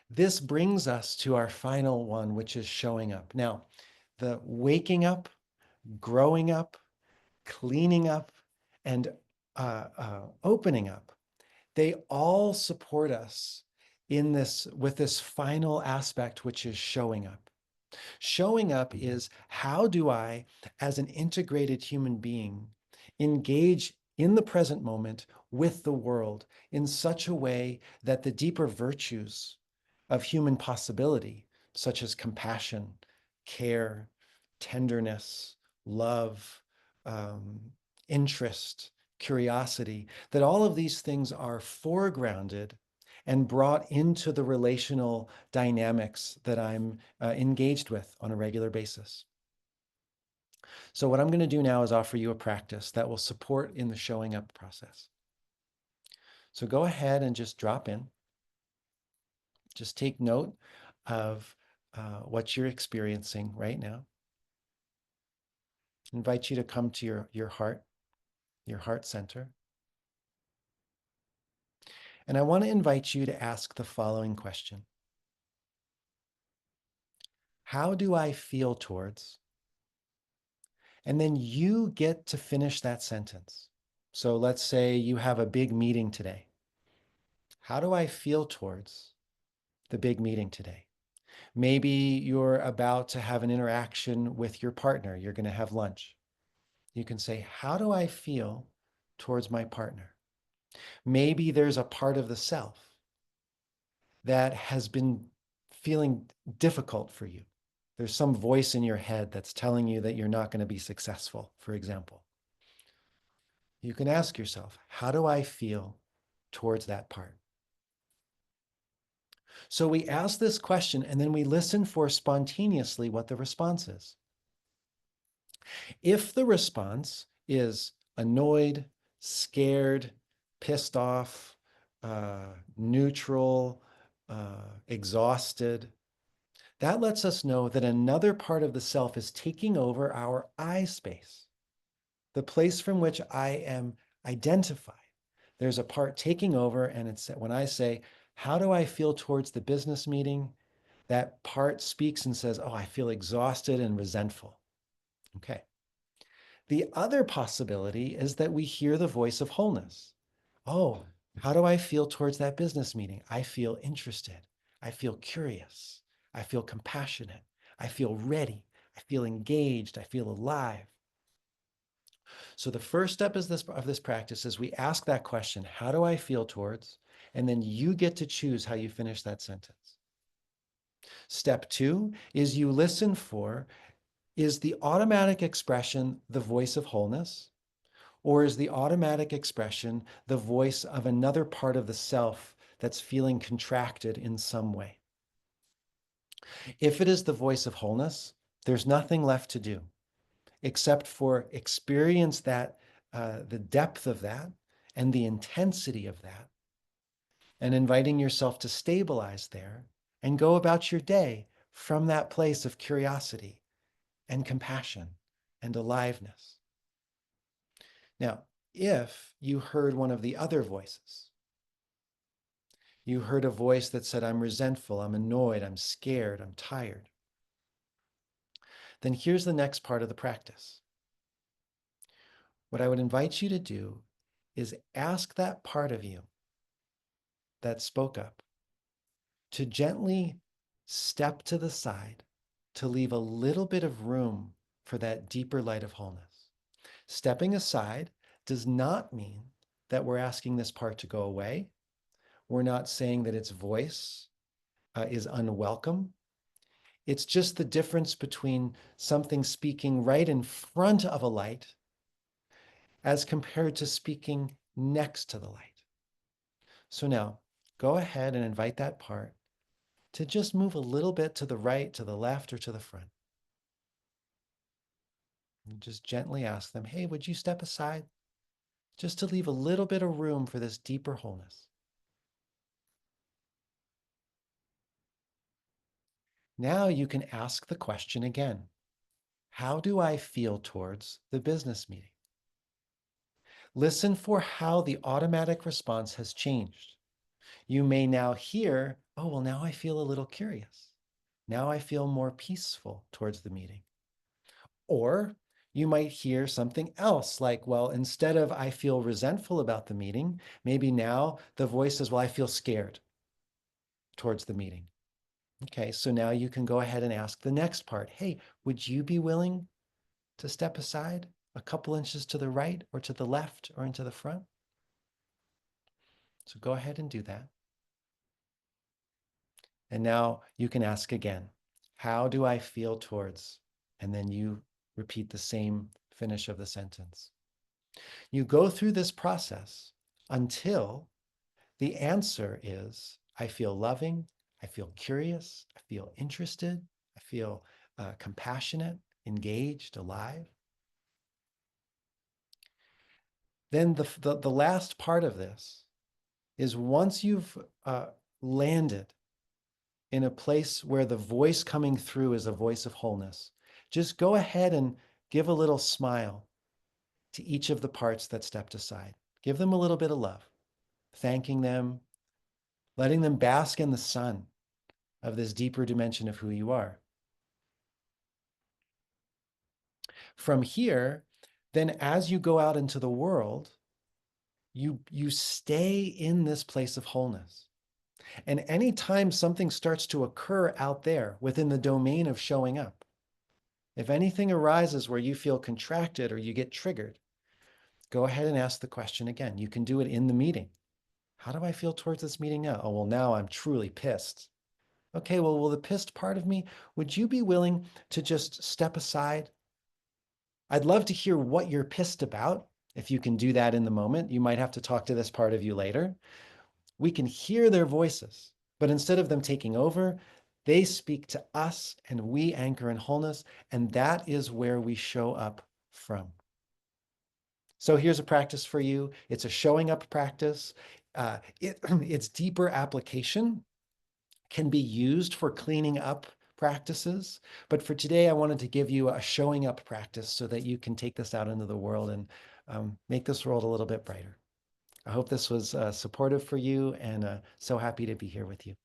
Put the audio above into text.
This brings us to our final one, which is showing up. Now, the waking up, growing up, cleaning up, and opening up, they all support us in this with this final aspect, which is showing up. Showing up is, how do I, as an integrated human being, engage in the present moment with the world in such a way that the deeper virtues of human possibility, such as compassion, care, tenderness, love, um, interest, curiosity, that all of these things are foregrounded and brought into the relational dynamics that I'm engaged with on a regular basis. So what I'm going to do now is offer you a practice that will support in the showing up process. So go ahead and just drop in. Just take note of what you're experiencing right now. I invite you to come to your heart center. And I want to invite you to ask the following question. How do I feel towards? And then you get to finish that sentence. So let's say you have a big meeting today. How do I feel towards the big meeting today? Maybe you're about to have an interaction with your partner. You're going to have lunch. You can say, how do I feel towards my partner? Maybe there's a part of the self that has been feeling difficult for you. There's some voice in your head that's telling you that you're not going to be successful, for example. You can ask yourself, how do I feel towards that part? So we ask this question and then we listen for spontaneously what the response is. If the response is annoyed, scared, pissed off, neutral, exhausted, that lets us know that another part of the self is taking over our I space, the place from which I am identified. There's a part taking over, and it's when I say, how do I feel towards the business meeting? That part speaks and says, oh, I feel exhausted and resentful. Okay. The other possibility is that we hear the voice of wholeness. Oh, how do I feel towards that business meeting? I feel interested. I feel curious. I feel compassionate. I feel ready. I feel engaged. I feel alive. So the first step of this practice is we ask that question, how do I feel towards? And then you get to choose how you finish that sentence. Step 2 is you listen for, is the automatic expression the voice of wholeness? Or is the automatic expression the voice of another part of the self that's feeling contracted in some way? If it is the voice of wholeness, there's nothing left to do except for experience that, the depth of that and the intensity of that, and inviting yourself to stabilize there and go about your day from that place of curiosity and compassion and aliveness. Now, if you heard one of the other voices, you heard a voice that said, I'm resentful, I'm annoyed, I'm scared, I'm tired, then here's the next part of the practice. What I would invite you to do is ask that part of you that spoke up to gently step to the side, to leave a little bit of room for that deeper light of wholeness. Stepping aside does not mean that we're asking this part to go away. We're not saying that its voice is unwelcome. It's just the difference between something speaking right in front of a light as compared to speaking next to the light. So now go ahead and invite that part to just move a little bit to the right, to the left, or to the front. And just gently ask them, hey, would you step aside? Just to leave a little bit of room for this deeper wholeness. Now you can ask the question again. How do I feel towards the business meeting? Listen for how the automatic response has changed. You may now hear Oh, well, now I feel a little curious. Now I feel more peaceful towards the meeting. Or you might hear something else like, well, instead of I feel resentful about the meeting, maybe now the voice says, well, I feel scared towards the meeting. Okay, so now you can go ahead and ask the next part. Hey, would you be willing to step aside a couple inches to the right or to the left or into the front? So go ahead and do that. And now you can ask again, how do I feel towards? And then you repeat the same finish of the sentence. You go through this process until the answer is I feel loving, I feel curious, I feel interested, I feel compassionate, engaged, alive. Then the last part of this is once you've landed in a place where the voice coming through is a voice of wholeness, just go ahead and give a little smile to each of the parts that stepped aside. Give them a little bit of love, thanking them, letting them bask in the sun of this deeper dimension of who you are. From here, then as you go out into the world, you stay in this place of wholeness. And anytime something starts to occur out there within the domain of showing up, if anything arises where you feel contracted or you get triggered, go ahead and ask the question again. You can do it in the meeting. How do I feel towards this meeting now? Oh, well, now I'm truly pissed. Okay, well, the pissed part of me, would you be willing to just step aside? I'd love to hear what you're pissed about. If you can do that in the moment, you might have to talk to this part of you later. We can hear their voices, but instead of them taking over, they speak to us and we anchor in wholeness. And that is where we show up from. So here's a practice for you. It's a showing up practice. Its deeper application can be used for cleaning up practices. But for today, I wanted to give you a showing up practice so that you can take this out into the world and make this world a little bit brighter. I hope this was supportive for you and so happy to be here with you.